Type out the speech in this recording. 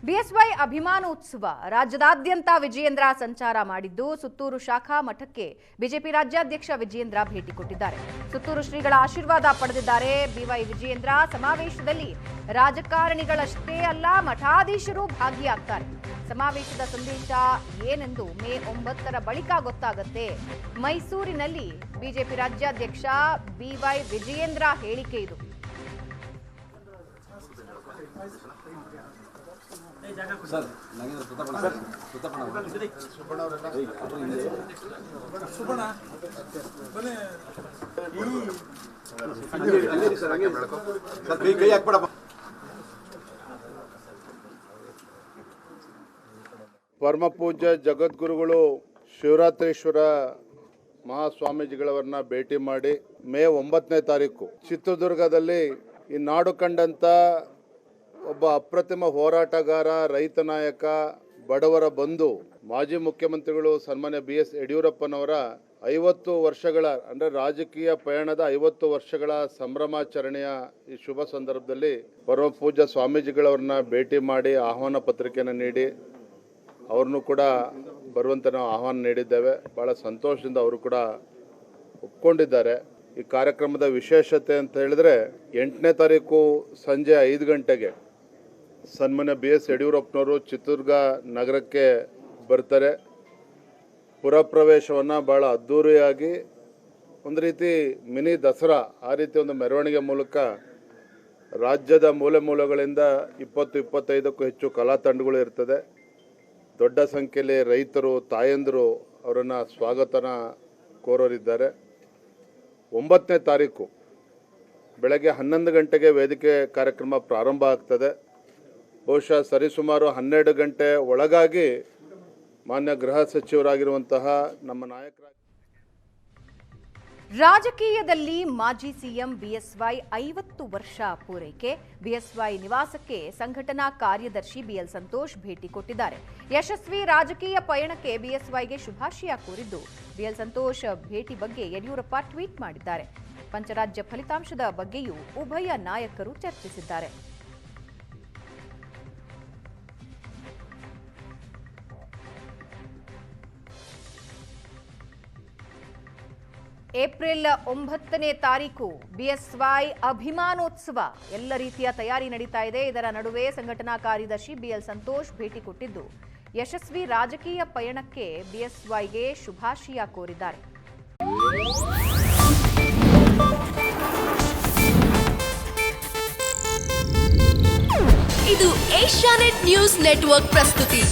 BSY ಅಭಿಮಾನೋತ್ಸವ ರಾಜ್ಯದಾದ್ಯಂತ ವಿಜಯೇಂದ್ರ ಸಂಚಾರ ಮಾಡಿದ್ದು ಸುತ್ತೂರು ಶಾಖಾ ಮಠಕ್ಕೆ ಬಿಜೆಪಿ ರಾಜ್ಯಾಧ್ಯಕ್ಷ ವಿಜಯೇಂದ್ರ ಭೇಟಿ ಕೊಟ್ಟಿದ್ದಾರೆ. ಸುತ್ತೂರು ಶ್ರೀಗಳ ಆಶೀರ್ವಾದ ಪಡೆದಿದ್ದಾರೆ. ಬಿವೈ ವಿಜಯೇಂದ್ರ ಸಮಾವೇಶದಲ್ಲಿ ರಾಜಕಾರಣಿಗಳಷ್ಟೇ ಅಲ್ಲ ಮಠಾಧೀಶರು ಭಾಗಿಯಾಗ್ತಾರೆ. ಸಮಾವೇಶದ ಸಂದೇಶ ಏನೆಂದು ಮೇ 9ರ ಬಳಿಕ ಗೊತ್ತಾಗುತ್ತೆ. ಮೈಸೂರಿನಲ್ಲಿ ಬಿಜೆಪಿ ರಾಜ್ಯಾಧ್ಯಕ್ಷ ಬಿವೈ ವಿಜಯೇಂದ್ರ ಹೇಳಿಕೆ ಇದು. ಪರಮ ಪೂಜ್ಯ ಜಗದ್ಗುರುಗಳು ಶಿವರಾತ್ರೀಶ್ವರ ಮಹಾಸ್ವಾಮೀಜಿಗಳವರನ್ನ ಭೇಟಿ ಮಾಡಿ ಮೇ 9ನೇ ತಾರೀಕು ಚಿತ್ರದುರ್ಗದಲ್ಲಿ ಈ ನಾಡು ಕಂಡಂತ ಒಬ್ಬ ಅಪ್ರತಿಮ ಹೋರಾಟಗಾರ, ರೈತ ನಾಯಕ, ಬಡವರ ಬಂಧು, ಮಾಜಿ ಮುಖ್ಯಮಂತ್ರಿಗಳು ಸನ್ಮಾನ್ಯ BS ಯಡಿಯೂರಪ್ಪನವರ 50 ವರ್ಷಗಳ ಅಂದರೆ ರಾಜಕೀಯ ಪಯಣದ 50 ವರ್ಷಗಳ ಸಂಭ್ರಮಾಚರಣೆಯ ಈ ಶುಭ ಸಂದರ್ಭದಲ್ಲಿ ಪರಮ ಪೂಜ್ಯ ಸ್ವಾಮೀಜಿಗಳವ್ರನ್ನ ಭೇಟಿ ಮಾಡಿ ಆಹ್ವಾನ ಪತ್ರಿಕೆಯನ್ನು ನೀಡಿ ಅವ್ರನ್ನೂ ಕೂಡ ಬರುವಂತೆ ನಾವು ಆಹ್ವಾನ ನೀಡಿದ್ದೇವೆ. ಭಾಳ ಸಂತೋಷದಿಂದ ಅವರು ಕೂಡ ಒಪ್ಕೊಂಡಿದ್ದಾರೆ. ಈ ಕಾರ್ಯಕ್ರಮದ ವಿಶೇಷತೆ ಅಂತ ಹೇಳಿದ್ರೆ 8ನೇ ತಾರೀಕು ಸಂಜೆ 5 ಗಂಟೆಗೆ ಸನ್ಮಾನ್ಯ BS ಯಡಿಯೂರಪ್ಪನವರು ಚಿತ್ರದುರ್ಗ ನಗರಕ್ಕೆ ಬರ್ತಾರೆ. ಪುರಪ್ರವೇಶವನ್ನು ಭಾಳ ಅದ್ಧೂರಿಯಾಗಿ ಒಂದು ರೀತಿ ಮಿನಿ ದಸರಾ ಆ ರೀತಿ ಒಂದು ಮೆರವಣಿಗೆ ಮೂಲಕ ರಾಜ್ಯದ ಮೂಲೆ ಮೂಲೆಗಳಿಂದ 20-25ಕ್ಕೂ ಹೆಚ್ಚು ಕಲಾ ತಂಡಗಳು ಇರ್ತದೆ. ದೊಡ್ಡ ಸಂಖ್ಯೆಯಲ್ಲಿ ರೈತರು, ತಾಯಂದಿರು ಅವರನ್ನು ಸ್ವಾಗತನ ಕೋರೋರಿದ್ದಾರೆ. 9ನೇ ತಾರೀಕು ಬೆಳಗ್ಗೆ 11 ಗಂಟೆಗೆ ವೇದಿಕೆ ಕಾರ್ಯಕ್ರಮ ಪ್ರಾರಂಭ ಆಗ್ತದೆ. ಬಹುಶಃ ಸರಿಸುಮಾರು 12 ಗಂಟೆ ಒಳಗಾಗಿ ಮಾನ್ಯ ಗೃಹ ಸಚಿವರಾಗಿರುವಂತಹ ನಮ್ಮ ನಾಯಕರ ರಾಜಕೀಯದಲ್ಲಿ ಮಾಜಿ ಸಿಎಂ ಬಿಎಸ್ವೈ 50 ವರ್ಷ ಪೂರೈಕೆ. ಬಿಎಸ್ವೈ ನಿವಾಸಕ್ಕೆ ಸಂಘಟನಾ ಕಾರ್ಯದರ್ಶಿ ಬಿಎಲ್ ಸಂತೋಷ್ ಭೇಟಿ ಕೊಟ್ಟಿದ್ದಾರೆ. ಯಶಸ್ವಿ ರಾಜಕೀಯ ಪಯಣಕ್ಕೆ ಬಿಎಸ್ವೈಗೆ ಶುಭಾಶಯ ಕೋರಿದ್ದು ಬಿಎಲ್ ಸಂತೋಷ್ ಭೇಟಿ ಬಗ್ಗೆ ಯಡಿಯೂರಪ್ಪ ಟ್ವೀಟ್ ಮಾಡಿದ್ದಾರೆ. ಪಂಚರಾಜ್ಯ ಫಲಿತಾಂಶದ ಬಗ್ಗೆಯೂ ಉಭಯ ನಾಯಕರು ಚರ್ಚಿಸಿದ್ದಾರೆ. ಏಪ್ರಿಲ್ 9ನೇ ತಾರೀಕು ಬಿಎಸ್ವೈ ಅಭಿಮಾನೋತ್ಸವ ಎಲ್ಲ ರೀತಿಯ ತಯಾರಿ ನಡೀತಾ ಇದೆ. ಇದರ ನಡುವೆ ಸಂಘಟನಾ ಕಾರ್ಯದರ್ಶಿ ಬಿಎಲ್ ಸಂತೋಷ್ ಭೇಟಿ ಕೊಟ್ಟಿದ್ದು ಯಶಸ್ವಿ ರಾಜಕೀಯ ಪಯಣಕ್ಕೆ ಬಿಎಸ್ವೈಗೆ ಶುಭಾಶಯ ಕೋರಿದ್ದಾರೆ. ಇದು ಏಷ್ಯಾನೆಟ್ ನ್ಯೂಸ್ ನೆಟ್ವರ್ಕ್ ಪ್ರಸ್ತುತಿ.